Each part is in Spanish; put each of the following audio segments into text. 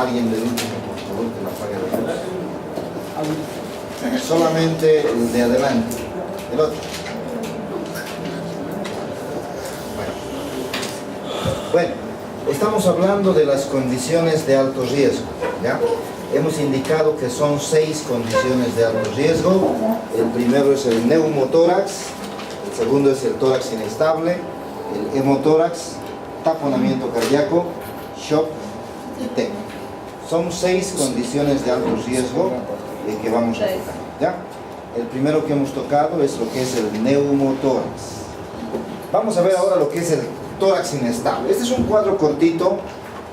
Alguien del último, por favor, que la apague la luz. Solamente el de adelante. El otro. Bueno, estamos hablando de las condiciones de alto riesgo, ¿ya? Hemos indicado que son 6 condiciones de alto riesgo. El primero es el neumotórax, el segundo es el tórax inestable, el hemotórax, taponamiento cardíaco, shock y TEC. Son 6 condiciones de alto riesgo que vamos a tocar, ¿ya? El primero que hemos tocado es lo que es el neumotórax. Vamos a ver ahora lo que es el tórax inestable. Este es un cuadro cortito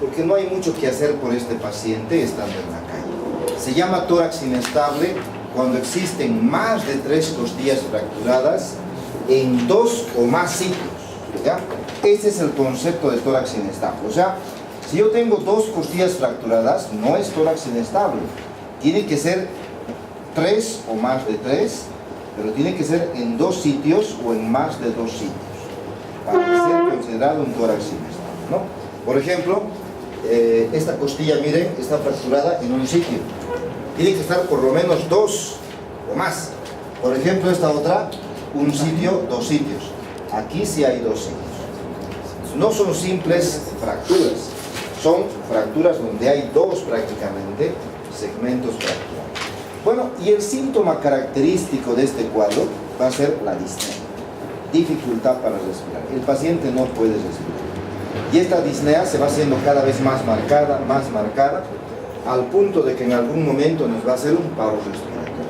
porque no hay mucho que hacer por este paciente estando en la calle. Se llama tórax inestable cuando existen más de 3 costillas fracturadas en 2 o más sitios, ¿ya? Ese es el concepto de tórax inestable. O sea, si yo tengo 2 costillas fracturadas, no es tórax inestable. Tiene que ser 3 o más de 3, pero tiene que ser en 2 sitios o en más de 2 sitios para ser considerado un tórax inestable, ¿no? Por ejemplo, esta costilla, miren, está fracturada en un sitio. Tiene que estar por lo menos 2 o más. Por ejemplo, esta otra, un sitio, 2 sitios. Aquí sí hay 2 sitios. No son simples fracturas, son fracturas donde hay 2 prácticamente segmentos fracturados. Bueno, y el síntoma característico de este cuadro va a ser la disnea. Dificultad para respirar. El paciente no puede respirar. Y esta disnea se va haciendo cada vez más marcada, al punto de que en algún momento nos va a hacer un paro respiratorio.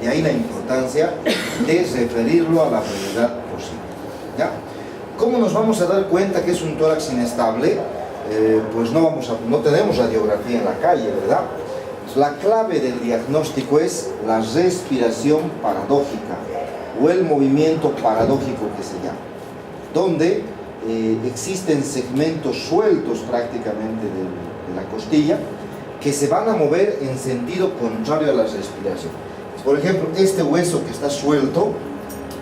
De ahí la importancia de referirlo a la brevedad posible, ¿ya? ¿Cómo nos vamos a dar cuenta que es un tórax inestable? Pues no tenemos radiografía en la calle, ¿verdad? La clave del diagnóstico es la respiración paradójica o el movimiento paradójico que se llama, donde existen segmentos sueltos prácticamente de la costilla que se van a mover en sentido contrario a la respiración. Por ejemplo, este hueso que está suelto,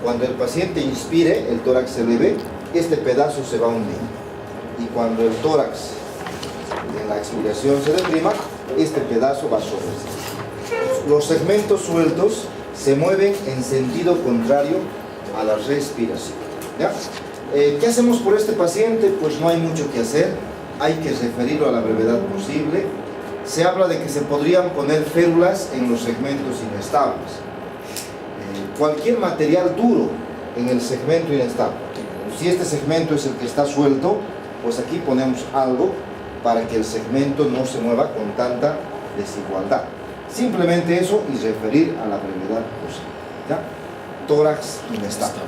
cuando el paciente inspire, el tórax se eleve, este pedazo se va a hundir. Y cuando el tórax en la expiración se deprima, este pedazo va a sobresalir. Los segmentos sueltos se mueven en sentido contrario a la respiración, ¿ya? ¿Qué hacemos por este paciente? Pues no hay mucho que hacer, hay que referirlo a la brevedad posible. Se habla de que se podrían poner férulas en los segmentos inestables. Cualquier material duro en el segmento inestable. Si este segmento es el que está suelto, pues aquí ponemos algo para que el segmento no se mueva con tanta desigualdad. Simplemente eso y referir a la brevedad posible, ¿ya? Tórax inestable.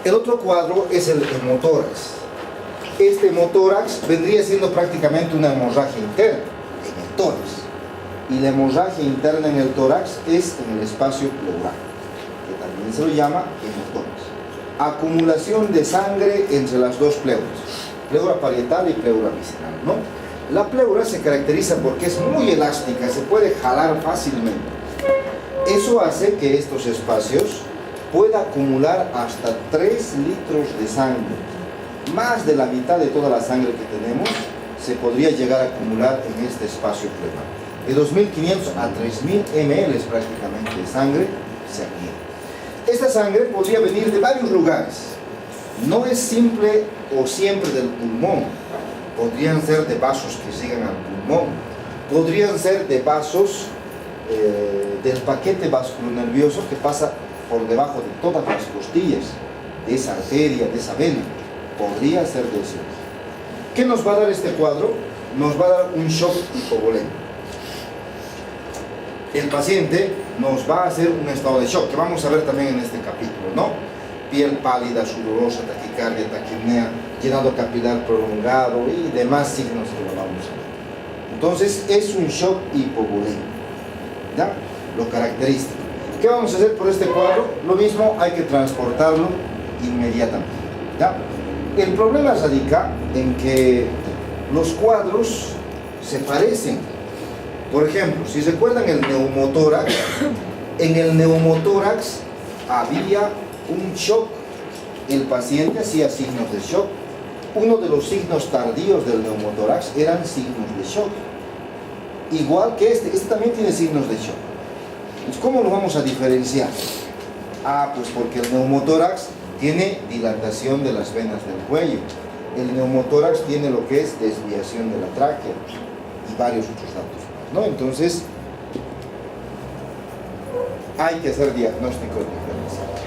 El otro cuadro es el hemotórax. Este hemotórax vendría siendo prácticamente una hemorragia interna en el tórax. Y la hemorragia interna en el tórax es en el espacio pleural, que también se lo llama hemotórax. Acumulación de sangre entre las 2 pleuras, pleura parietal y pleura visceral, ¿no? La pleura se caracteriza porque es muy elástica, se puede jalar fácilmente. Eso hace que estos espacios pueda acumular hasta 3 litros de sangre. Más de la mitad de toda la sangre que tenemos se podría llegar a acumular en este espacio pleural. De 2.500 a 3.000 ml prácticamente de sangre se adquiere. Esta sangre podría venir de varios lugares. No es simple o siempre del pulmón. Podrían ser de vasos que llegan al pulmón. Podrían ser de vasos del paquete vasculonervioso que pasa por debajo de todas las costillas, de esa arteria, de esa vena. Podría ser de eso. ¿Qué nos va a dar este cuadro? Nos va a dar un shock hipovolémico. El paciente nos va a hacer un estado de shock, que vamos a ver también en este capítulo, ¿no? Piel pálida, sudorosa, taquicardia, taquipnea, llenado capilar prolongado y demás signos que lo vamos a ver. Entonces, es un shock hipovolémico, ¿ya? Lo característico. ¿Qué vamos a hacer por este cuadro? Lo mismo, hay que transportarlo inmediatamente, ¿ya? El problema radica en que los cuadros se parecen. Por ejemplo, si recuerdan el neumotórax, en el neumotórax había un shock. El paciente hacía signos de shock. uno de los signos tardíos del neumotórax eran signos de shock. Igual que este también tiene signos de shock. Entonces, ¿cómo lo vamos a diferenciar? Pues porque el neumotórax tiene dilatación de las venas del cuello. El neumotórax tiene lo que es desviación de la tráquea y varios otros datos, ¿no? Entonces, hay que hacer diagnósticos diferenciales.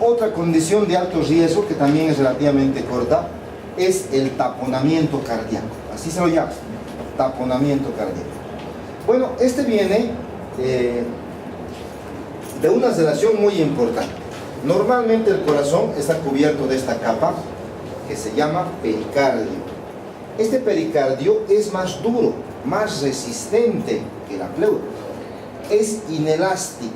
Otra condición de alto riesgo, que también es relativamente corta, es el taponamiento cardíaco. Así se lo llama, taponamiento cardíaco. Bueno, este viene de una relación muy importante. Normalmente el corazón está cubierto de esta capa que se llama pericardio. Este pericardio es más duro, más resistente que la pleura. Es inelástico,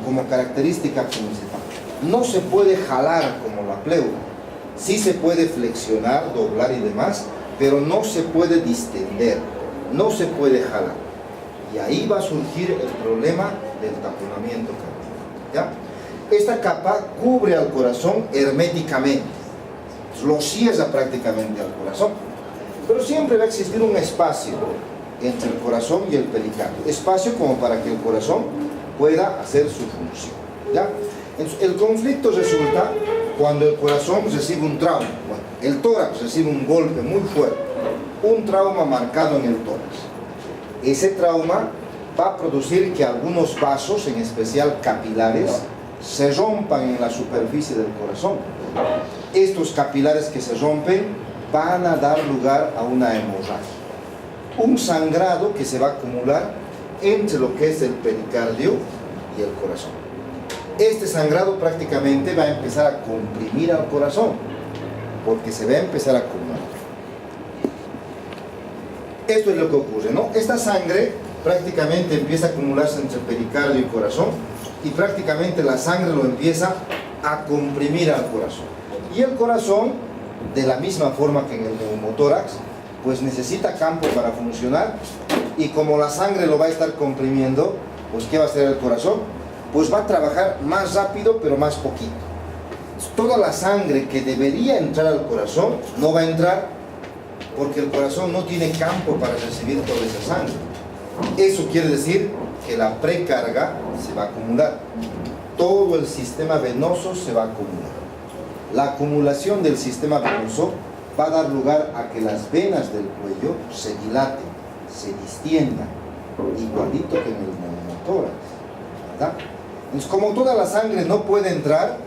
como característica principal. No se puede jalar como la pleura. Sí se puede flexionar, doblar y demás, pero no se puede distender, no se puede jalar. Y ahí va a surgir el problema del taponamiento cardíaco, ¿ya? Esta capa cubre al corazón herméticamente, lo cierra prácticamente al corazón, pero siempre va a existir un espacio entre el corazón y el pericardio, espacio como para que el corazón pueda hacer su función, ¿ya? Entonces, el conflicto resulta cuando el corazón recibe un trauma. Bueno, el tórax recibe un golpe muy fuerte, un trauma marcado en el tórax. Ese trauma va a producir que algunos vasos, en especial capilares, se rompan en la superficie del corazón. Estos capilares que se rompen van a dar lugar a una hemorragia, un sangrado que se va a acumular entre lo que es el pericardio y el corazón. Este sangrado prácticamente va a empezar a comprimir al corazón, porque se va a empezar a acumular. Esto es lo que ocurre, ¿no? Esta sangre prácticamente empieza a acumularse entre pericardio y corazón, y prácticamente la sangre lo empieza a comprimir al corazón. Y el corazón, de la misma forma que en el neumotórax, pues necesita campo para funcionar, y como la sangre lo va a estar comprimiendo, pues ¿qué va a hacer el corazón? Pues va a trabajar más rápido, pero más poquito. Toda la sangre que debería entrar al corazón no va a entrar, porque el corazón no tiene campo para recibir toda esa sangre. Eso quiere decir que la precarga se va a acumular. Todo el sistema venoso se va a acumular. La acumulación del sistema venoso va a dar lugar a que las venas del cuello se dilaten, se distiendan, igualito que en el neumotórax, ¿verdad? Entonces, como toda la sangre no puede entrar,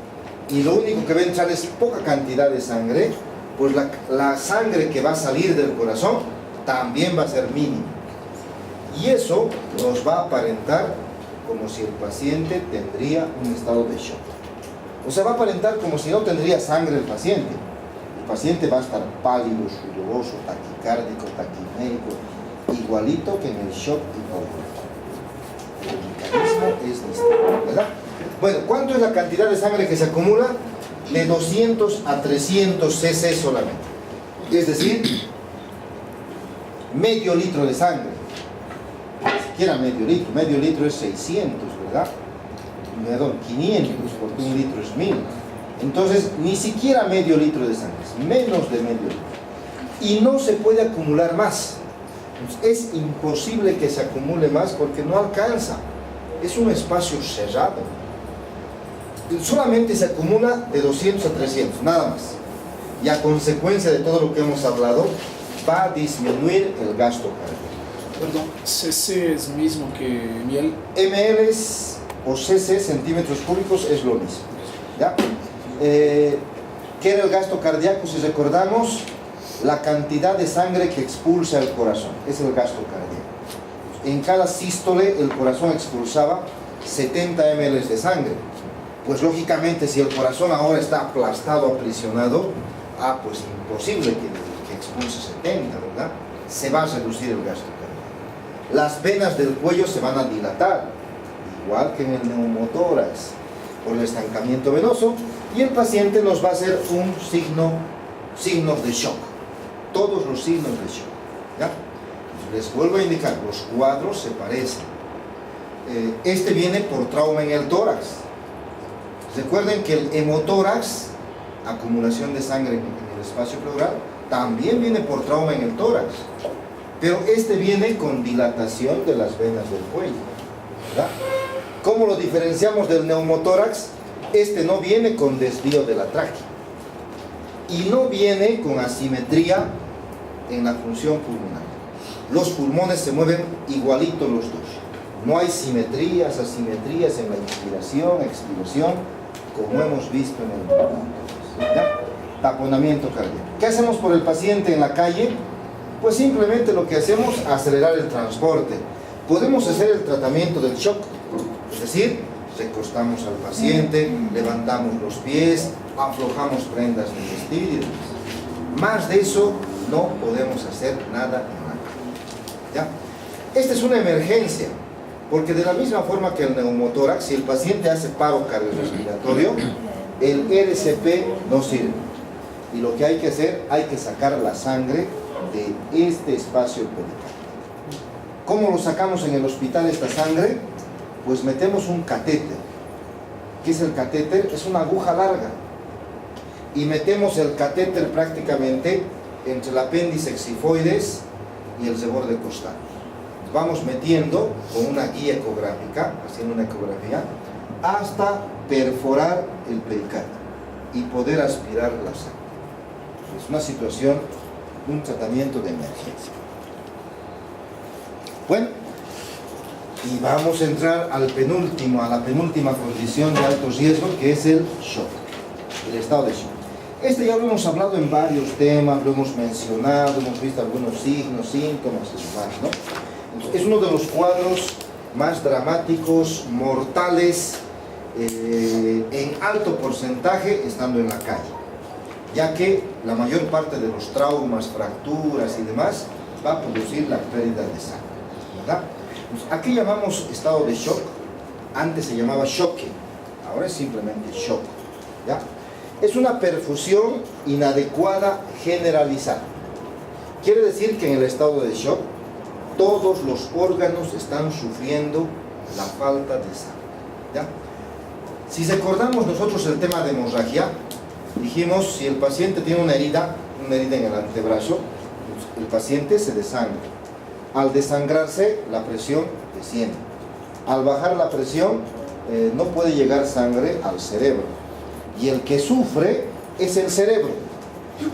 y lo único que va a entrar es poca cantidad de sangre, pues la sangre que va a salir del corazón también va a ser mínima. Y eso nos va a aparentar como si el paciente tendría un estado de shock. O sea, va a aparentar como si no tendría sangre el paciente. El paciente va a estar pálido, sudoroso, taquicárdico, taquimédico, igualito que en el shock hipovolémico. El mecanismo es distinto, ¿verdad? Bueno, ¿cuánto es la cantidad de sangre que se acumula? De 200 a 300 cc solamente. Es decir, medio litro de sangre. Ni siquiera medio litro es 600, ¿verdad? Perdón, 500, porque un litro es 1000. Entonces, ni siquiera medio litro de sangre, menos de medio litro. Y no se puede acumular más. Es imposible que se acumule más porque no alcanza. Es un espacio cerrado. Solamente se acumula de 200 a 300, nada más. Y a consecuencia de todo lo que hemos hablado, va a disminuir el gasto cardíaco. Perdón, ¿cc es mismo que ml? ml o cc, centímetros cúbicos, es lo mismo, ¿ya? ¿Qué era el gasto cardíaco? Si recordamos, la cantidad de sangre que expulsa el corazón, es el gasto cardíaco. En cada sístole el corazón expulsaba 70 ml de sangre. Pues lógicamente, si el corazón ahora está aplastado, aprisionado, pues imposible que expulse 70, ¿verdad? Se va a reducir el gasto cardíaco. Las venas del cuello se van a dilatar, igual que en el neumotórax, por el estancamiento venoso, y el paciente nos va a hacer un signos de shock, todos los signos de shock, ¿ya? Les vuelvo a indicar, los cuadros se parecen. Este viene por trauma en el tórax. Recuerden que el hemotórax, acumulación de sangre en el espacio pleural, también viene por trauma en el tórax, pero este viene con dilatación de las venas del cuello, ¿verdad? ¿Cómo lo diferenciamos del neumotórax? Este no viene con desvío de la tráquea y no viene con asimetría en la función pulmonar. Los pulmones se mueven igualitos los dos. No hay simetrías, asimetrías en la inspiración, expiración, como hemos visto en el neumotórax, ¿ya? Taponamiento cardíaco. ¿Qué hacemos por el paciente en la calle? Pues simplemente lo que hacemos es acelerar el transporte. Podemos hacer el tratamiento del shock, es decir, recostamos al paciente, levantamos los pies, aflojamos prendas de vestir y demás. Más de eso no podemos hacer nada en la calle, ¿ya? Esta es una emergencia, porque de la misma forma que el neumotórax, si el paciente hace paro cardiorrespiratorio, el RCP no sirve. Y lo que hay que hacer, hay que sacar la sangre de este espacio pericárdico. ¿Cómo lo sacamos en el hospital esta sangre? Pues metemos un catéter. ¿Qué es el catéter? Es una aguja larga. Y metemos el catéter prácticamente entre el apéndice xifoides y el reborde costal. Vamos metiendo con una guía ecográfica, haciendo una ecografía, hasta perforar el pericardio y poder aspirar la sangre. Es una situación, un tratamiento de emergencia. Bueno, y vamos a entrar a la penúltima condición de alto riesgo, que es el shock, el estado de shock. Este ya lo hemos hablado en varios temas, lo hemos mencionado, hemos visto algunos signos, síntomas y demás, ¿no? Es uno de los cuadros más dramáticos, mortales, en alto porcentaje estando en la calle, ya que la mayor parte de los traumas, fracturas y demás va a producir la pérdida de sangre, ¿verdad? Pues aquí llamamos estado de shock, antes se llamaba choque, ahora es simplemente shock, ¿ya? Es una perfusión inadecuada generalizada. Quiere decir que en el estado de shock todos los órganos están sufriendo la falta de sangre, ¿ya? Si recordamos nosotros el tema de hemorragia, dijimos, si el paciente tiene una herida en el antebrazo, el paciente se desangra. Al desangrarse, la presión desciende. Al bajar la presión, no puede llegar sangre al cerebro. Y el que sufre es el cerebro.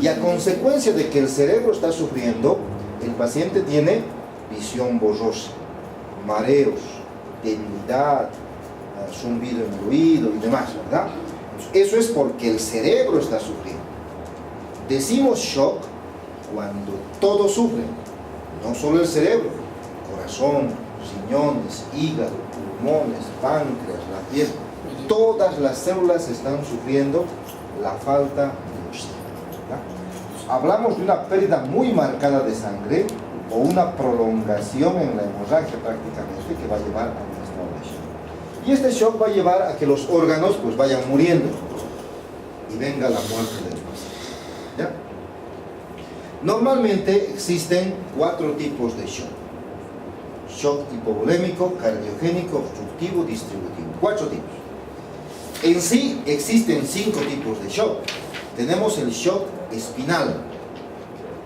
Y a consecuencia de que el cerebro está sufriendo, el paciente tiene visión borrosa, mareos, debilidad, zumbido en el oído y demás, ¿verdad? Eso es porque el cerebro está sufriendo. Decimos shock cuando todo sufre, no solo el cerebro, corazón, riñones, hígado, pulmones, páncreas, la piel, todas las células están sufriendo la falta de oxígeno, ¿verdad? Entonces, hablamos de una pérdida muy marcada de sangre o una prolongación en la hemorragia prácticamente que va a llevar a un estado de shock. Y este shock va a llevar a que los órganos pues vayan muriendo y venga la muerte del paciente, ¿ya? Normalmente existen 4 tipos de shock: shock hipovolémico, cardiogénico, obstructivo, distributivo. 4 tipos. En sí existen 5 tipos de shock. Tenemos el shock espinal,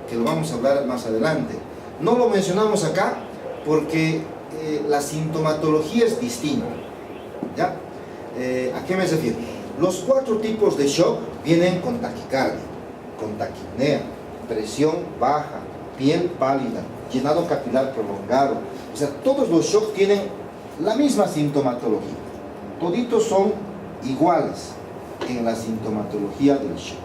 que lo vamos a hablar más adelante. No lo mencionamos acá porque la sintomatología es distinta, ¿ya? ¿A qué me refiero? Los 4 tipos de shock vienen con taquicardia, con taquipnea, presión baja, piel pálida, llenado capilar prolongado. O sea, todos los shocks tienen la misma sintomatología. Toditos son iguales en la sintomatología del shock.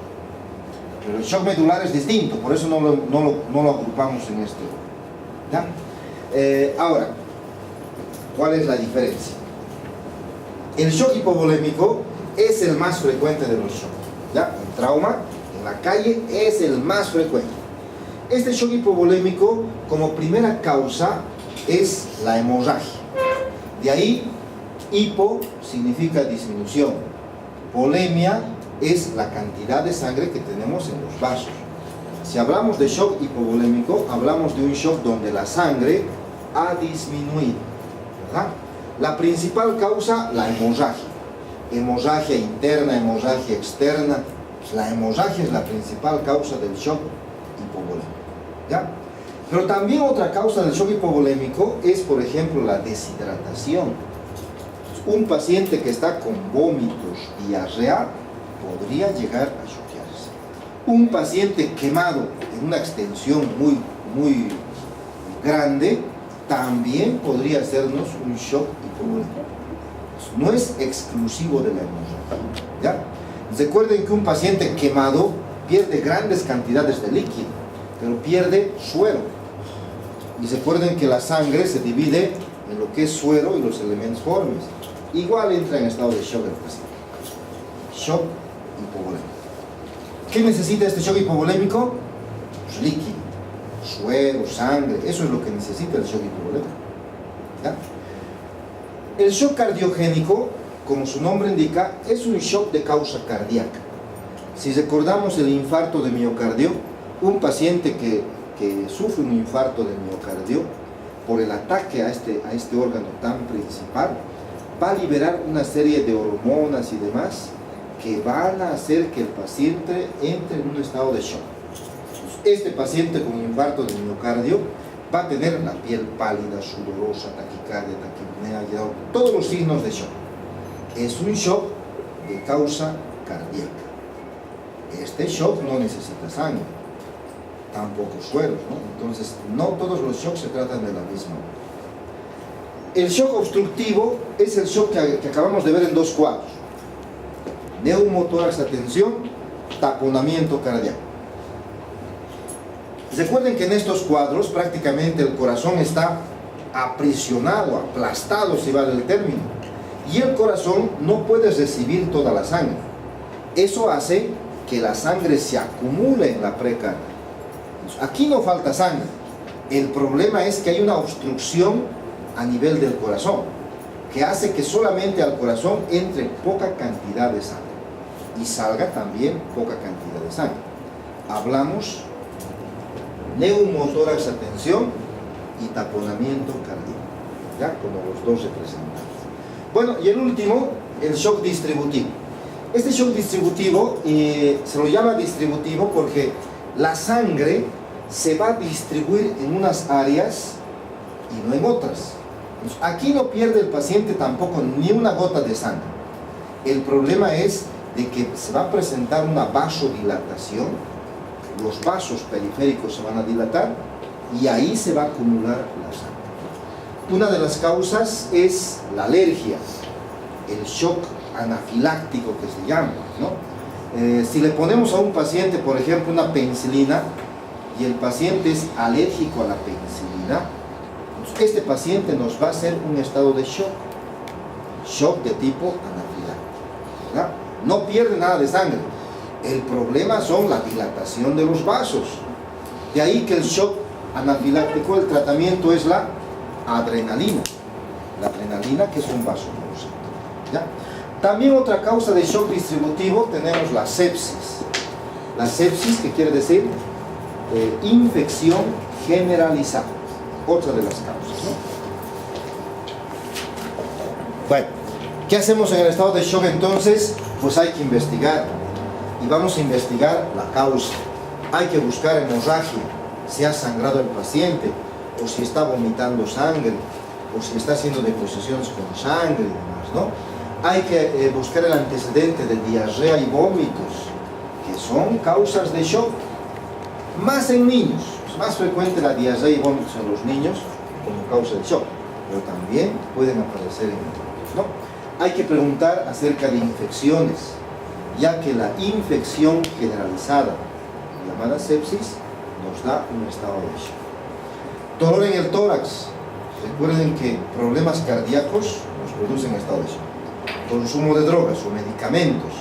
Pero el shock medular es distinto, por eso no lo agrupamos en este orden, ¿ya? Ahora, ¿cuál es la diferencia? El shock hipovolémico es el más frecuente de los shocks, ¿ya? El trauma en la calle es el más frecuente. Este shock hipovolémico, como primera causa, es la hemorragia. De ahí, hipo significa disminución. Volemia es la cantidad de sangre que tenemos en los vasos. Si hablamos de shock hipovolémico, hablamos de un shock donde la sangre ha disminuido, ¿verdad? La principal causa, la hemorragia. Hemorragia interna, hemorragia externa, Pues la hemorragia es la principal causa del shock hipovolémico, ¿ya? Pero también otra causa del shock hipovolémico es, por ejemplo, la deshidratación. Un paciente que está con vómitos, diarrea, podría llegar a choquearse. Un paciente quemado en una extensión muy grande, también podría hacernos un shock hipovolémico. No es exclusivo de la hemorragia, ¿ya? Recuerden que un paciente quemado pierde grandes cantidades de líquido, pero pierde suero. Y recuerden que la sangre se divide en lo que es suero y los elementos formes. Igual entra en estado de shock el paciente. Shock hipovolémico. ¿Qué necesita este shock hipovolémico? Pues líquido, suero, sangre. Eso es lo que necesita el shock hipovolémico, ¿ya? El shock cardiogénico, como su nombre indica, es un shock de causa cardíaca. Si recordamos el infarto de miocardio, un paciente que sufre un infarto de miocardio por el ataque a este órgano tan principal, va a liberar una serie de hormonas y demás que van a hacer que el paciente entre en un estado de shock. Este paciente con infarto de miocardio va a tener la piel pálida, sudorosa, taquicardia, taquipnea, todos los signos de shock. Es un shock de causa cardíaca. Este shock no necesita sangre, tampoco sueros, ¿no? Entonces, no todos los shocks se tratan de la misma. El shock obstructivo es el shock que acabamos de ver en dos cuadros: neumotórax a tensión, taponamiento cardíaco. Recuerden que en estos cuadros prácticamente el corazón está aprisionado, aplastado, si vale el término, y el corazón no puede recibir toda la sangre. Eso hace que la sangre se acumule en la precardia. Aquí no falta sangre. El problema es que hay una obstrucción a nivel del corazón que hace que solamente al corazón entre poca cantidad de sangre y salga también poca cantidad de sangre. Hablamos neumotórax a tensión y taponamiento cardíaco, ya como los dos representantes. Bueno, y el último, el shock distributivo. Este shock distributivo se lo llama distributivo porque la sangre se va a distribuir en unas áreas y no en otras. Entonces, aquí no pierde el paciente tampoco ni una gota de sangre. El problema es de que se va a presentar una vasodilatación. Los vasos periféricos se van a dilatar y ahí se va a acumular la sangre. Una de las causas es la alergia, el shock anafiláctico que se llama, ¿no? Si le ponemos a un paciente, por ejemplo, una penicilina y el paciente es alérgico a la penicilina, este paciente nos va a hacer un estado de shock de tipo anafiláctico, ¿verdad? No pierde nada de sangre. El problema son la dilatación de los vasos. De ahí que el shock anafiláctico, el tratamiento es la adrenalina. La adrenalina, que es un vasoconstrictor, ¿ya? También otra causa de shock distributivo tenemos la sepsis. La sepsis, que quiere decir infección generalizada. Otra de las causas, ¿no? Bueno, ¿qué hacemos en el estado de shock entonces? Pues hay que investigar. Y vamos a investigar la causa. Hay que buscar hemorragia, si ha sangrado el paciente, o si está vomitando sangre, o si está haciendo deposiciones con sangre y demás, ¿no? Hay que buscar el antecedente de diarrea y vómitos, que son causas de shock. Más en niños, es más frecuente la diarrea y vómitos en los niños como causa de shock, pero también pueden aparecer en adultos, ¿no? Hay que preguntar acerca de infecciones, ya que la infección generalizada, llamada sepsis, nos da un estado de shock. Dolor en el tórax. Recuerden que problemas cardíacos nos producen estado de shock. Consumo de drogas o medicamentos.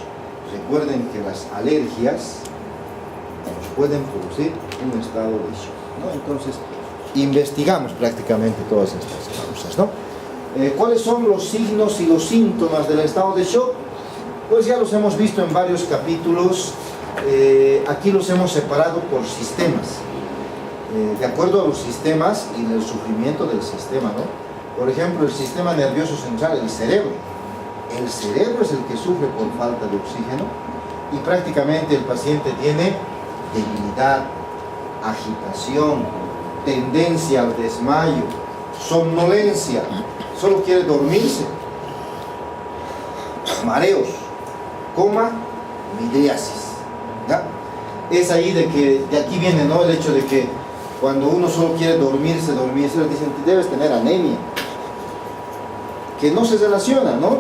Recuerden que las alergias nos pueden producir un estado de shock, ¿no? Entonces, investigamos prácticamente todas estas causas, ¿no? ¿Cuáles son los signos y los síntomas del estado de shock? Pues ya los hemos visto en varios capítulos. Aquí los hemos separado por sistemas, de acuerdo a los sistemas y el sufrimiento del sistema, ¿no? Por ejemplo, el sistema nervioso central, el cerebro. El cerebro es el que sufre por falta de oxígeno y prácticamente el paciente tiene debilidad, agitación, tendencia al desmayo, somnolencia, solo quiere dormirse, mareos, coma, midriasis, ¿ya? Es ahí de aquí viene, ¿no?, el hecho de que cuando uno solo quiere dormirse, le dicen, debes tener anemia, que no se relaciona, ¿no?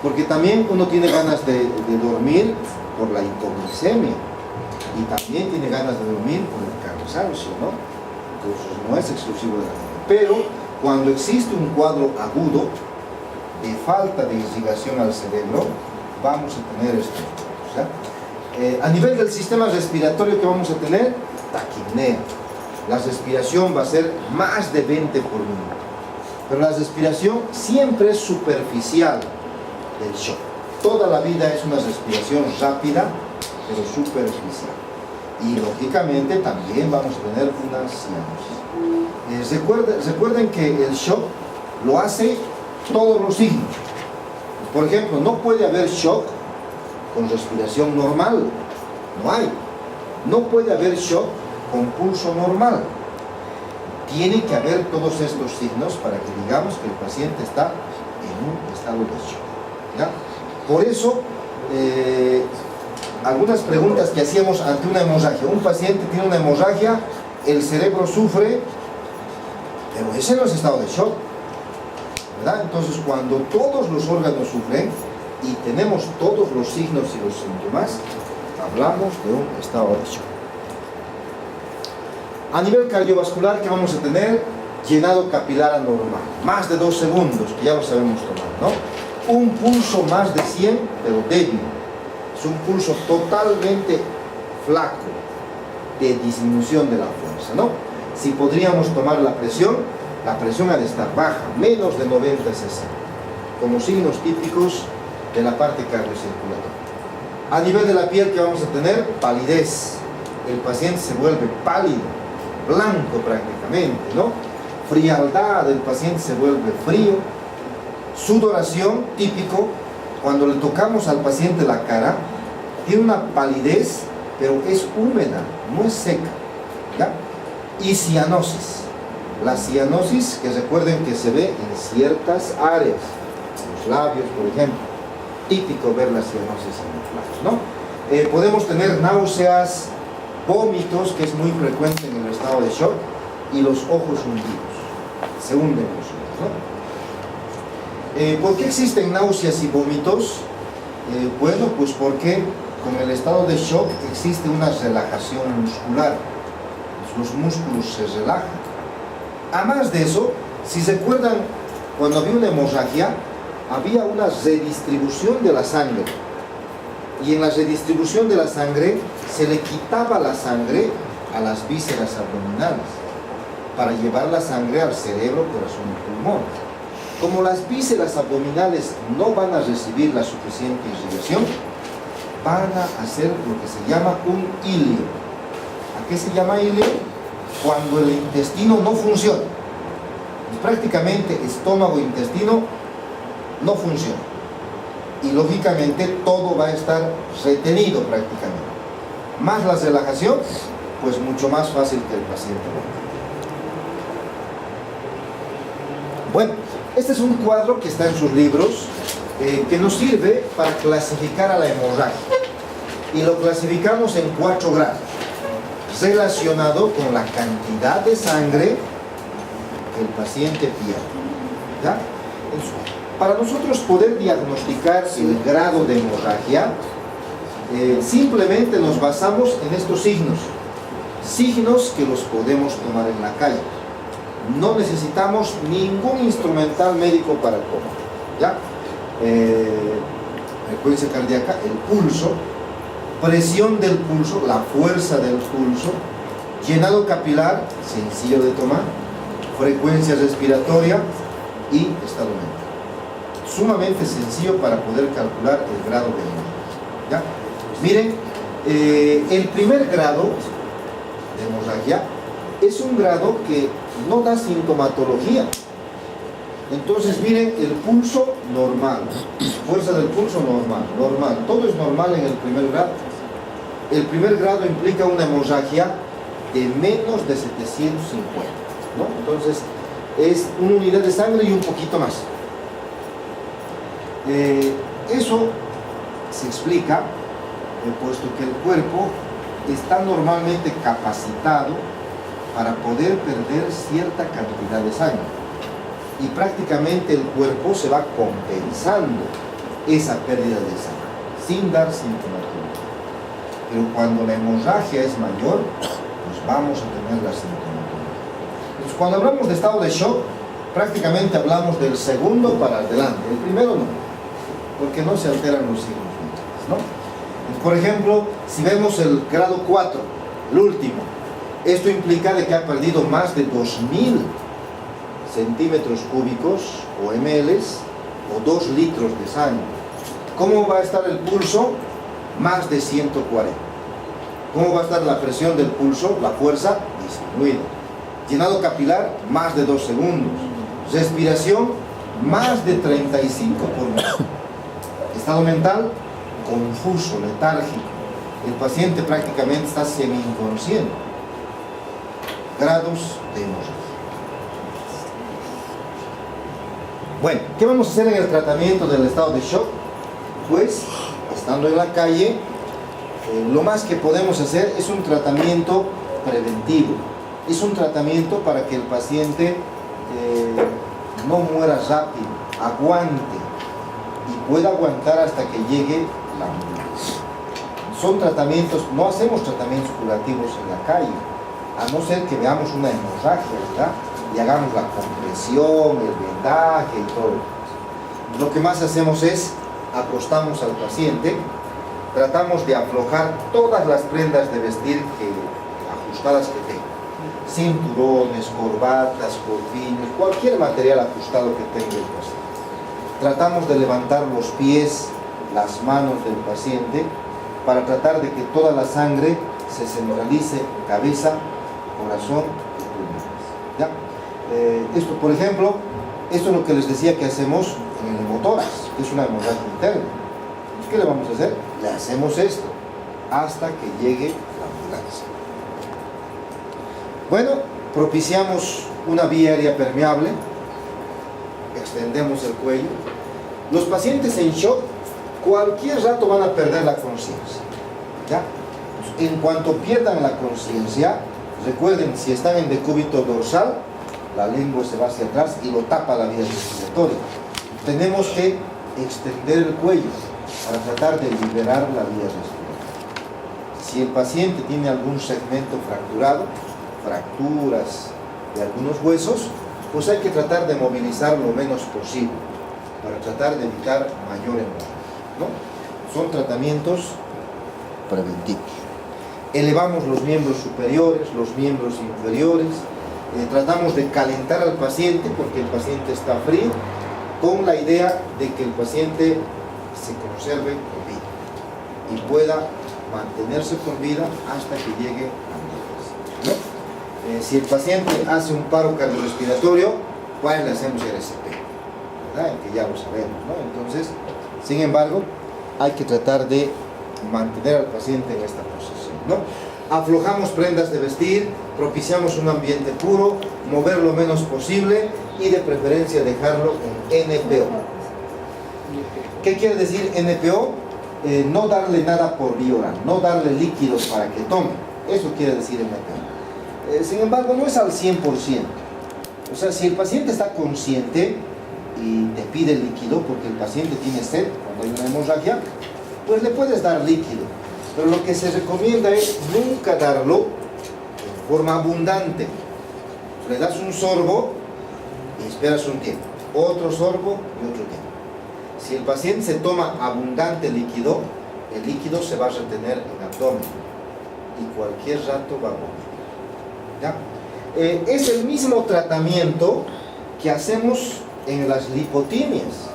Porque también uno tiene ganas de dormir por la hipoglicemia y también tiene ganas de dormir por el cansancio, ¿no? Entonces no es exclusivo de la anemia. Pero cuando existe un cuadro agudo de falta de irrigación al cerebro, vamos a tener esto, ¿ya? A nivel del sistema respiratorio, que vamos a tener taquipnea. La respiración va a ser más de 20 por minuto, pero la respiración siempre es superficial del shock. Toda la vida es una respiración rápida, pero superficial. Y lógicamente también vamos a tener una cianosis. Recuerden que el shock lo hace todos los signos. Por ejemplo, no puede haber shock con respiración normal, no hay. No puede haber shock con pulso normal. Tiene que haber todos estos signos para que digamos que el paciente está en un estado de shock, ¿ya? Por eso, algunas preguntas que hacíamos ante una hemorragia. Un paciente tiene una hemorragia, el cerebro sufre, pero ese no es estado de shock, ¿verdad? Entonces, cuando todos los órganos sufren y tenemos todos los signos y los síntomas, hablamos de un estado de shock. A nivel cardiovascular, ¿qué vamos a tener? Llenado capilar anormal, más de 2 segundos, que ya lo sabemos tomar, ¿no? Un pulso más de 100, pero débil. Es un pulso totalmente flaco, de disminución de la fuerza, ¿no? Si podríamos tomar la presión ha de estar baja, menos de 90-60, como signos típicos de la parte cardiocirculatoria. A nivel de la piel, ¿qué vamos a tener? Palidez. El paciente se vuelve pálido, blanco prácticamente, ¿no? Frialdad, el paciente se vuelve frío. Sudoración, típico, cuando le tocamos al paciente la cara, tiene una palidez, pero es húmeda, no es seca, ¿ya? Y cianosis. La cianosis, que recuerden que se ve en ciertas áreas, los labios, por ejemplo. Típico ver la cianosis en los labios, ¿no? Podemos tener náuseas, vómitos, que es muy frecuente en el estado de shock, y los ojos hundidos, se hunden los ojos, ¿no? ¿Por qué existen náuseas y vómitos? Bueno, pues porque con el estado de shock existe una relajación muscular, los músculos se relajan. Además de eso, si se acuerdan, cuando había una hemorragia, había una redistribución de la sangre, y en la redistribución de la sangre se le quitaba la sangre a las vísceras abdominales para llevar la sangre al cerebro, corazón y pulmón. Como las vísceras abdominales no van a recibir la suficiente irrigación, van a hacer lo que se llama un ilio. ¿A qué se llama ilio? Cuando el intestino no funciona. Pues prácticamente estómago e intestino no funciona. Y lógicamente todo va a estar retenido prácticamente. Más la relajación, pues mucho más fácil que el paciente muera. Bueno, este es un cuadro que está en sus libros, que nos sirve para clasificar a la hemorragia. Y lo clasificamos en 4 grados, relacionado con la cantidad de sangre que el paciente pierde, ¿ya? Para nosotros poder diagnosticar el grado de hemorragia, simplemente nos basamos en estos signos que los podemos tomar en la calle. No necesitamos ningún instrumental médico para tomar, ¿ya? Frecuencia cardíaca, el pulso, presión del pulso, la fuerza del pulso, llenado capilar, sencillo de tomar, frecuencia respiratoria y estado mental. Sumamente sencillo para poder calcular el grado de hemorragia, ¿ya? Miren, el primer grado de hemorragia es un grado que no da sintomatología. Entonces miren, el pulso normal, fuerza del pulso normal, todo es normal en el primer grado. el primer grado implica una hemorragia de menos de 750, ¿no? Entonces, es una unidad de sangre y un poquito más. Eso se explica, puesto que el cuerpo está normalmente capacitado para poder perder cierta cantidad de sangre. Y prácticamente el cuerpo se va compensando esa pérdida de sangre, sin dar sintomatología. Pero cuando la hemorragia es mayor, pues vamos a tener la sintomatología. Entonces, cuando hablamos de estado de shock, prácticamente hablamos del segundo para adelante. El primero no, porque no se alteran los signos vitales, ¿no? Entonces, por ejemplo, si vemos el grado 4, el último, esto implica de que ha perdido más de 2000 centímetros cúbicos o ml o 2 litros de sangre. ¿Cómo va a estar el pulso? Más de 140. ¿Cómo va a estar la presión del pulso? La fuerza disminuida. Llenado capilar, más de 2 segundos. Respiración, más de 35 por minuto. Estado mental, confuso, letárgico. El paciente prácticamente está semi-inconsciente. Grados de hemorragia. Bueno, ¿qué vamos a hacer en el tratamiento del estado de shock? Pues, estando en la calle, lo más que podemos hacer es un tratamiento preventivo. Es un tratamiento para que el paciente no muera rápido, aguante y pueda aguantar hasta que llegue la ambulancia. Son tratamientos, no hacemos tratamientos curativos en la calle, a no ser que veamos una hemorragia, ¿verdad? Y hagamos la compresión, el vendaje y todo. Lo que más hacemos es acostamos al paciente, tratamos de aflojar todas las prendas de vestir ajustadas que tenga, cinturones, corbatas, corpiños, cualquier material ajustado que tenga el paciente. Tratamos de levantar los pies, las manos del paciente para tratar de que toda la sangre se centralice en cabeza, corazón y pulmones, ¿ya? Esto, por ejemplo, esto es lo que les decía que hacemos en el hemotórax, que es una hemorragia interna. ¿Qué le vamos a hacer? Le hacemos esto hasta que llegue la ambulancia. Bueno, propiciamos una vía aérea permeable, extendemos el cuello. Los pacientes en shock cualquier rato van a perder la conciencia, ¿ya? En cuanto pierdan la conciencia, recuerden, si están en decúbito dorsal, la lengua se va hacia atrás y lo tapa la vía respiratoria. Tenemos que extender el cuello para tratar de liberar la vía respiratoria. Si el paciente tiene algún segmento fracturado, fracturas de algunos huesos, pues hay que tratar de movilizar lo menos posible para tratar de evitar mayor hemorragia, ¿no? Son tratamientos preventivos. Elevamos los miembros superiores, los miembros inferiores, tratamos de calentar al paciente porque el paciente está frío, con la idea de que el paciente se conserve con vida y pueda mantenerse con vida hasta que llegue a la ambulancia, ¿no? Si el paciente hace un paro cardiorrespiratorio, pues le hacemos RCP, ¿verdad? Que ya lo sabemos, ¿no? Entonces, sin embargo, hay que tratar de mantener al paciente en esta posición, ¿no? Aflojamos prendas de vestir, propiciamos un ambiente puro, mover lo menos posible y de preferencia dejarlo en NPO. ¿Qué quiere decir NPO? No darle nada por vía oral, no darle líquidos para que tome. Eso quiere decir NPO. Sin embargo, no es al 100%. O sea, si el paciente está consciente y te pide líquido porque el paciente tiene sed cuando hay una hemorragia, pues le puedes dar líquido. Pero lo que se recomienda es nunca darlo en forma abundante. Le das un sorbo y esperas un tiempo, otro sorbo y otro tiempo. Si el paciente se toma abundante líquido, el líquido se va a retener en el abdomen y cualquier rato va a morir, ¿ya? Es el mismo tratamiento que hacemos en las lipotimias.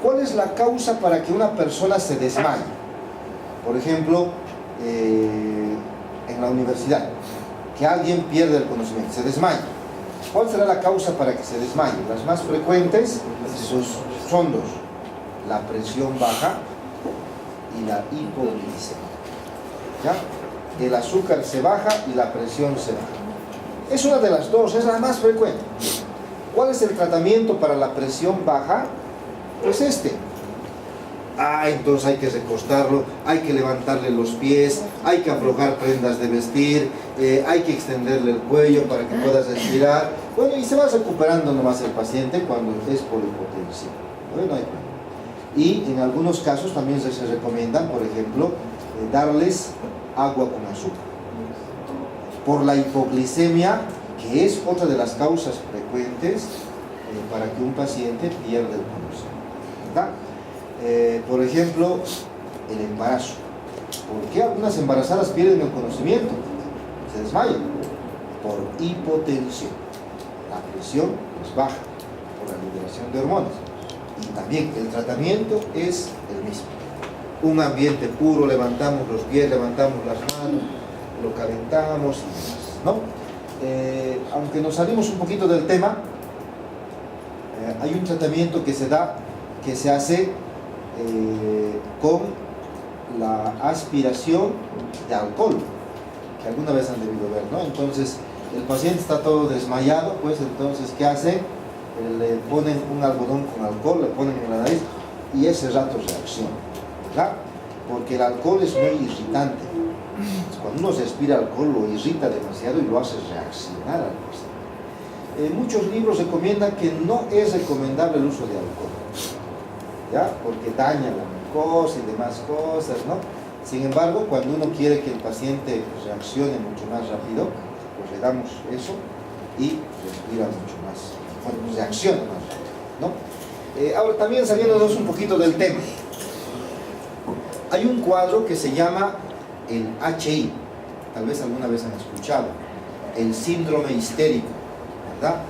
¿Cuál es la causa para que una persona se desmaye? Por ejemplo, en la universidad, que alguien pierde el conocimiento, se desmaya. ¿Cuál será la causa para que se desmaye? Las más frecuentes son dos: la presión baja y la hipoglicemia. ¿ya? El azúcar se baja y la presión se baja. Es una de las dos, es la más frecuente. ¿Cuál es el tratamiento para la presión baja? Pues entonces hay que recostarlo, hay que levantarle los pies, hay que aflojar prendas de vestir, hay que extenderle el cuello para que pueda respirar. Bueno, y se va recuperando nomás el paciente cuando es por hipotensión. Bueno, y en algunos casos también se recomienda, por ejemplo, darles agua con azúcar. Por la hipoglicemia, que es otra de las causas frecuentes para que un paciente pierda el conocimiento, ¿verdad? Por ejemplo, el embarazo. ¿Por qué algunas embarazadas pierden el conocimiento? Se desmayan. Por hipotensión. La presión es baja por la liberación de hormonas. Y también el tratamiento es el mismo. Un ambiente puro, levantamos los pies, levantamos las manos, lo calentamos y demás, ¿no? Aunque nos salimos un poquito del tema, hay un tratamiento que se hace con la aspiración de alcohol, que alguna vez han debido ver, ¿no? Entonces, el paciente está todo desmayado, pues entonces, ¿qué hace? Le ponen un algodón con alcohol, le ponen en la nariz y ese rato reacciona, ¿verdad? Porque el alcohol es muy irritante. Cuando uno respira alcohol lo irrita demasiado y lo hace reaccionar al paciente. Muchos libros recomiendan que no es recomendable el uso de alcohol, ¿ya? Porque daña la mucosa y demás cosas, ¿no? Sin embargo, cuando uno quiere que el paciente reaccione mucho más rápido, pues le damos eso y respira mucho más, bueno, reacciona más rápido, ¿no? Ahora también saliéndonos un poquito del tema, hay un cuadro que se llama el HI, tal vez alguna vez han escuchado, el síndrome histérico, ¿verdad?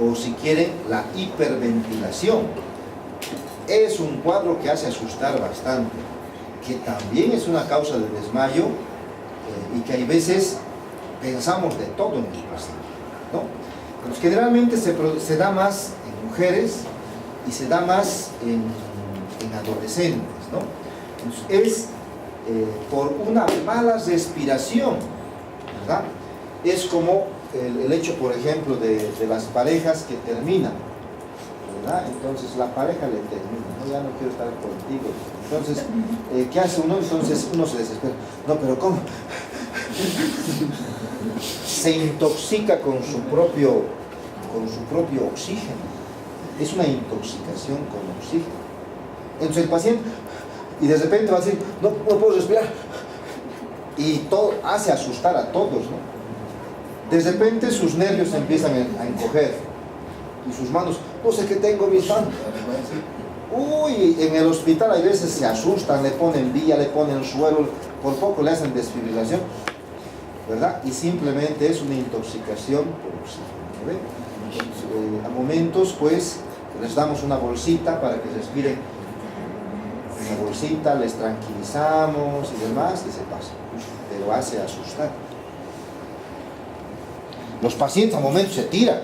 O si quieren, la hiperventilación. Es un cuadro que hace asustar bastante, que también es una causa de desmayo y que hay veces pensamos de todo en el paciente, ¿no? Pues generalmente se da más en mujeres y se da más en adolescentes, ¿no? Entonces, es por una mala respiración, ¿verdad? Es como el hecho, por ejemplo, de las parejas que terminan, ¿verdad? Entonces la pareja le termina, ¿no? Ya no quiero estar contigo. Entonces, ¿qué hace uno? Entonces uno se desespera. No, pero ¿cómo? Se intoxica con su propio oxígeno. Es una intoxicación con oxígeno. Entonces el paciente, y de repente va a decir, no puedo respirar. Y todo hace asustar a todos, ¿no? De repente sus nervios empiezan a encoger. Y sus manos, no sé qué tengo, mis manos. Uy, en el hospital hay veces se asustan, le ponen vía, le ponen suero, por poco le hacen desfibrilación, ¿verdad? Y simplemente es una intoxicación por oxígeno, ¿ve? A momentos, pues, les damos una bolsita para que respiren. Una bolsita, les tranquilizamos y demás, y se pasa. Pero hace asustar. Los pacientes a momentos se tiran.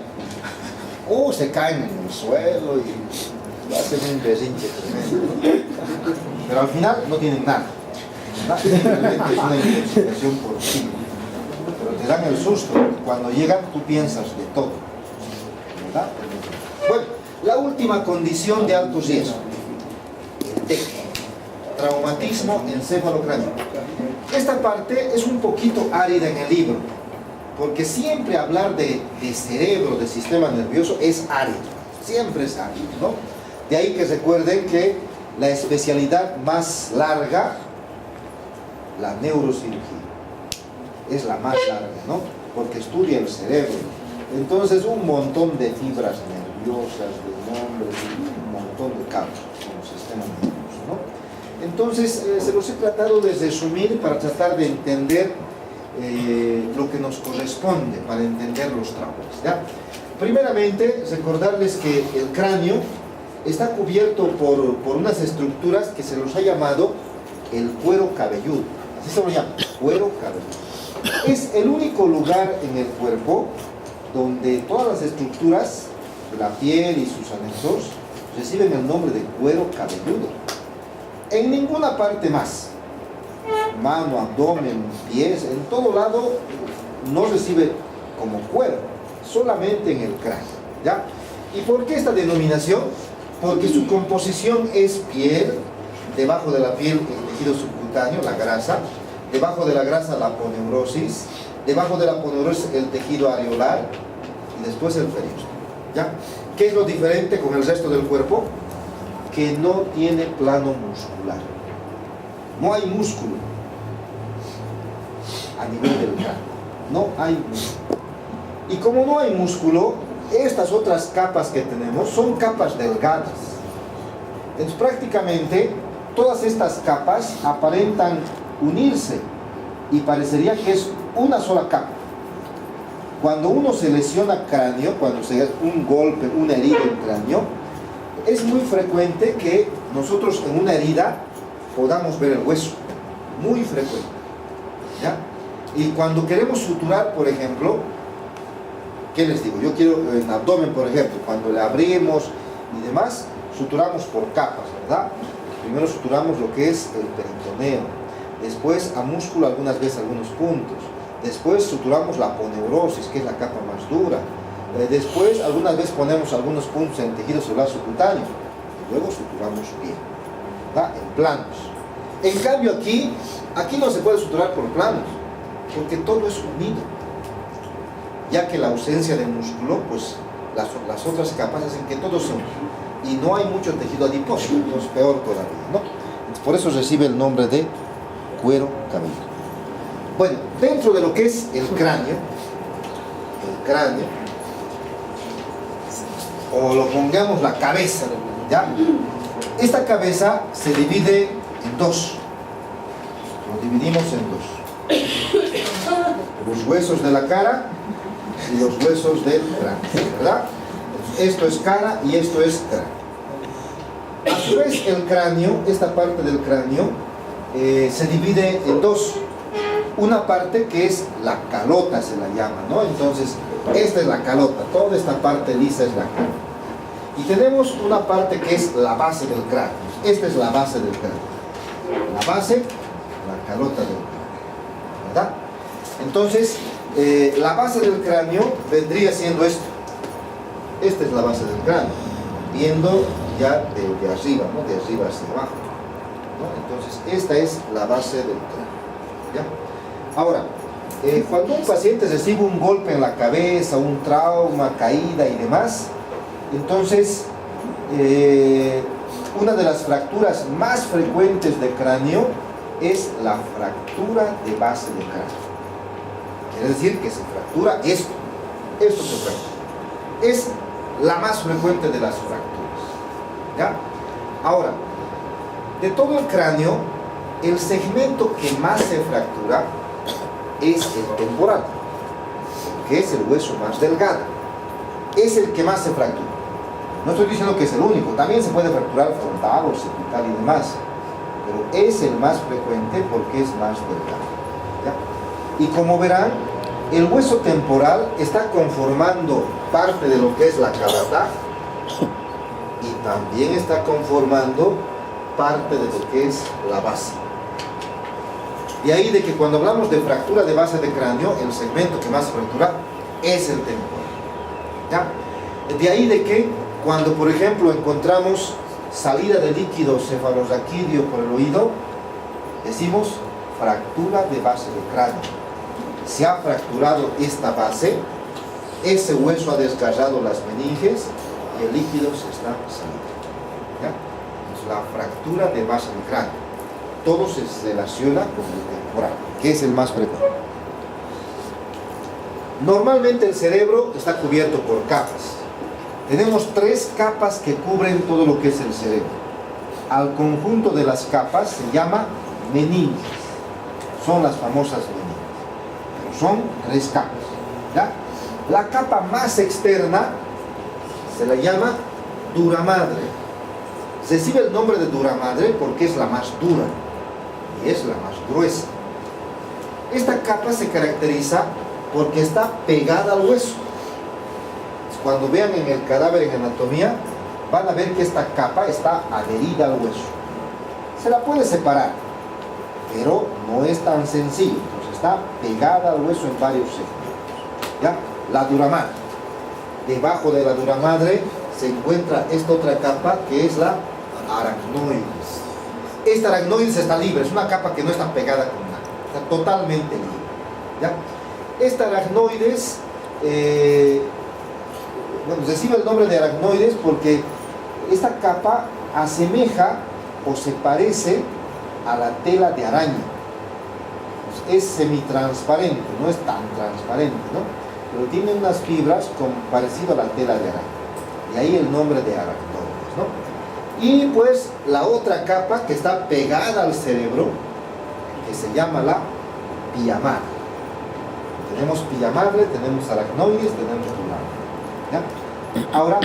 Se caen en el suelo y hacen un berrinche tremendo. Pero al final no tienen nada. Simplemente es una intoxicación por oxígeno. Pero te dan el susto. Cuando llegan, tú piensas de todo, ¿verdad? Bueno, la última condición de alto riesgo, el TEC, traumatismo encefalocránico. Esta parte es un poquito árida en el libro, porque siempre hablar de cerebro, de sistema nervioso, es árido, siempre es árido, ¿no? De ahí que recuerden que la especialidad más larga, la neurocirugía, es la más larga, ¿no? Porque estudia el cerebro. Entonces, un montón de fibras nerviosas, de nombres, un montón de campos en el sistema nervioso, ¿no? Entonces, se los he tratado de resumir para tratar de entender lo que nos corresponde para entender los traumas, ¿ya? Primeramente, recordarles que el cráneo está cubierto por unas estructuras que se los ha llamado el cuero cabelludo. Así se lo llama, cuero cabelludo. Es el único lugar en el cuerpo donde todas las estructuras de la piel y sus anexos reciben el nombre de cuero cabelludo. En ninguna parte más. mano, abdomen, pies, en todo lado no recibe como cuero, solamente en el cráneo, ¿ya? ¿Y por qué esta denominación? Porque su composición es piel, debajo de la piel el tejido subcutáneo, la grasa, debajo de la grasa la aponeurosis, debajo de la aponeurosis el tejido areolar y después el periósteo, ¿ya? ¿Qué es lo diferente con el resto del cuerpo? Que no tiene plano muscular. No hay músculo a nivel del cráneo. No hay músculo. Y como no hay músculo, estas otras capas que tenemos son capas delgadas. Entonces prácticamente todas estas capas aparentan unirse y parecería que es una sola capa. Cuando uno se lesiona cráneo, cuando se hace un golpe, una herida en cráneo, es muy frecuente que nosotros en una herida podamos ver el hueso. Muy frecuente, ¿ya? Y cuando queremos suturar, por ejemplo, ¿qué les digo? Yo quiero en abdomen, por ejemplo, cuando le abrimos y demás, suturamos por capas, ¿verdad? Primero suturamos lo que es el peritoneo, después a músculo algunas veces algunos puntos, después suturamos la aponeurosis, que es la capa más dura, después algunas veces ponemos algunos puntos en el tejido celular subcutáneo, y luego suturamos bien, ¿verdad? En planos. En cambio aquí no se puede suturar por planos, porque todo es unido, ya que la ausencia de músculo, pues las otras capas hacen que todo se una, y no hay mucho tejido adiposo, entonces peor todavía, ¿no? Entonces, por eso recibe el nombre de cuero cabelludo. Bueno, dentro de lo que es el cráneo, o lo pongamos la cabeza, ¿ya? Esta cabeza se divide en dos, lo dividimos en dos, los huesos de la cara y los huesos del cráneo, ¿verdad? Esto es cara y esto es cráneo. A su vez el cráneo, esta parte del cráneo, se divide en dos. Una parte que es la calota, se la llama, ¿no? Entonces, esta es la calota, toda esta parte lisa es la calota. Y tenemos una parte que es la base del cráneo. Esta es la base del cráneo. La base, la calota del cráneo, ¿verdad? Entonces, la base del cráneo vendría siendo esto. Esta es la base del cráneo, viendo ya de arriba, ¿no? De arriba hacia abajo, ¿no? Entonces, esta es la base del cráneo, ¿ya? Ahora, cuando un paciente recibe un golpe en la cabeza, un trauma, caída y demás, entonces, una de las fracturas más frecuentes de cráneo es la fractura de base de cráneo. Quiere decir que se fractura esto se fractura. Es la más frecuente de las fracturas, ¿ya? Ahora, de todo el cráneo, el segmento que más se fractura es el temporal, que es el hueso más delgado, es el que más se fractura. No estoy diciendo que es el único, también se puede fracturar frontal, occipital y demás, pero es el más frecuente porque es más delgado, ¿ya? Y como verán, el hueso temporal está conformando parte de lo que es la cabeza y también está conformando parte de lo que es la base. De ahí de que cuando hablamos de fractura de base de cráneo, el segmento que más fractura es el temporal, ¿ya? De ahí de que cuando, por ejemplo, encontramos salida de líquido cefalorraquídeo por el oído, decimos fractura de base de cráneo. Se ha fracturado esta base, ese hueso ha desgarrado las meninges y el líquido se está saliendo, ¿ya? Entonces, la fractura de base de cráneo. Todo se relaciona con el temporal, que es el más frecuente. Normalmente el cerebro está cubierto por capas. Tenemos 3 capas que cubren todo lo que es el cerebro. Al conjunto de las capas se llama meninges. Son las famosas meninges. Pero son 3 capas, ¿ya? La capa más externa se la llama duramadre. Recibe el nombre de duramadre porque es la más dura y es la más gruesa. Esta capa se caracteriza porque está pegada al hueso. Cuando vean en el cadáver en anatomía, van a ver que esta capa está adherida al hueso. Se la puede separar, pero no es tan sencillo, pues está pegada al hueso en varios segmentos, ¿ya? La dura madre. Debajo de la dura madre se encuentra esta otra capa que es la aracnoides. Esta aracnoides está libre, es una capa que no está pegada con nada, está totalmente libre, ¿ya? Esta aracnoides, recibe el nombre de aracnoides porque esta capa asemeja o se parece a la tela de araña. Pues es semitransparente, no es tan transparente, ¿no? Pero tiene unas fibras parecido a la tela de araña. Y ahí el nombre de aracnoides, ¿no? Y pues la otra capa que está pegada al cerebro, que se llama la pía madre. Tenemos pía madre, tenemos aracnoides, tenemos dura madre, ¿ya? Ahora,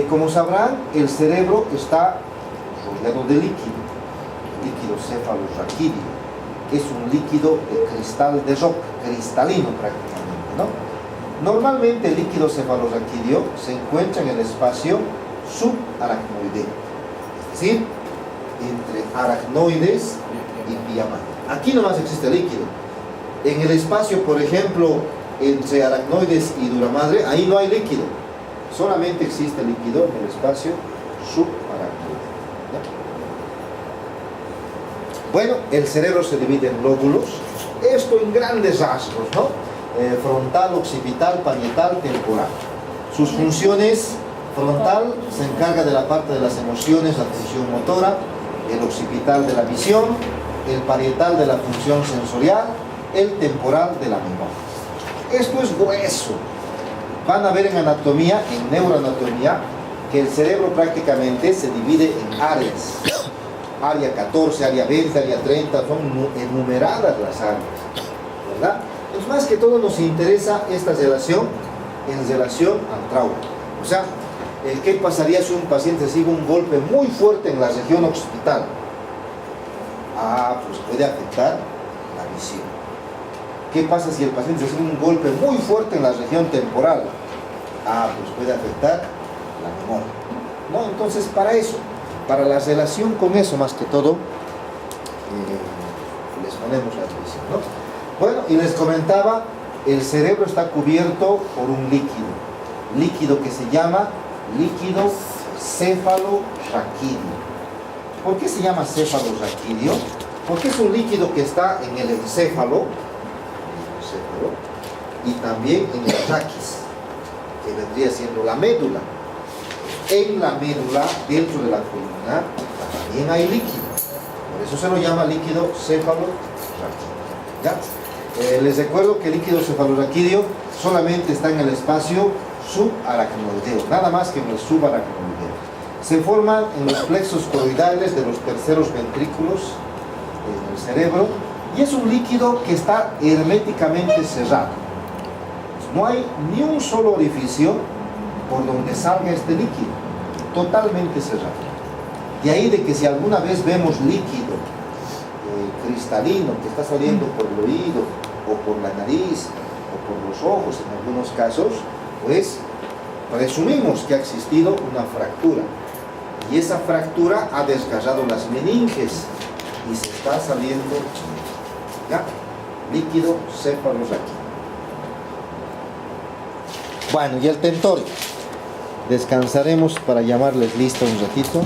como sabrán, el cerebro está rodeado de líquido cefalorraquídeo, que es un líquido de cristal de roca, cristalino prácticamente, ¿no? Normalmente el líquido cefalorraquídeo se encuentra en el espacio subaracnoideo, es decir, entre aracnoides y pía madre. Aquí nomás existe líquido. En el espacio, por ejemplo, entre aracnoides y dura madre, ahí no hay líquido. Solamente existe líquido en el espacio subaracnoideo, ¿ya? Bueno, el cerebro se divide en lóbulos, esto en grandes rasgos, ¿no? Frontal, occipital, parietal, temporal. Sus funciones: frontal se encarga de la parte de las emociones, la función motora; el occipital de la visión; el parietal de la función sensorial; el temporal de la memoria. Esto es grueso. Van a ver en anatomía, en neuroanatomía, que el cerebro prácticamente se divide en áreas. Área 14, área 20, área 30, son enumeradas las áreas, ¿verdad? Entonces, más que todo nos interesa esta relación en relación al trauma. O sea, ¿qué pasaría si un paciente recibe un golpe muy fuerte en la región occipital? Pues puede afectar la visión. ¿Qué pasa si el paciente recibe un golpe muy fuerte en la región temporal? Pues puede afectar la memoria, ¿no? Entonces, para eso, para la relación con eso más que todo, les ponemos la atención, ¿no? Bueno, y les comentaba, el cerebro está cubierto por un líquido que se llama líquido cefalorraquídeo. ¿Por qué se llama cefalorraquídeo? Porque es un líquido que está en el encéfalo y también en el raquis, que vendría siendo la médula. En la médula, dentro de la columna, también hay líquido. Por eso se lo llama líquido cefalorraquídeo, ¿ya? Les recuerdo que el líquido cefalorraquídeo solamente está en el espacio subaracnoideo, nada más que en el subaracnoideo. Se forman en los plexos coroidales de los terceros ventrículos en el cerebro, y es un líquido que está herméticamente cerrado. No hay ni un solo orificio por donde salga este líquido, totalmente cerrado. De ahí de que si alguna vez vemos líquido cristalino que está saliendo por el oído o por la nariz o por los ojos en algunos casos, pues presumimos que ha existido una fractura, y esa fractura ha desgarrado las meninges y se está saliendo, ¿ya?, líquido cefalorraquídeo. Bueno, y el tentorio, descansaremos para llamarles lista un ratito.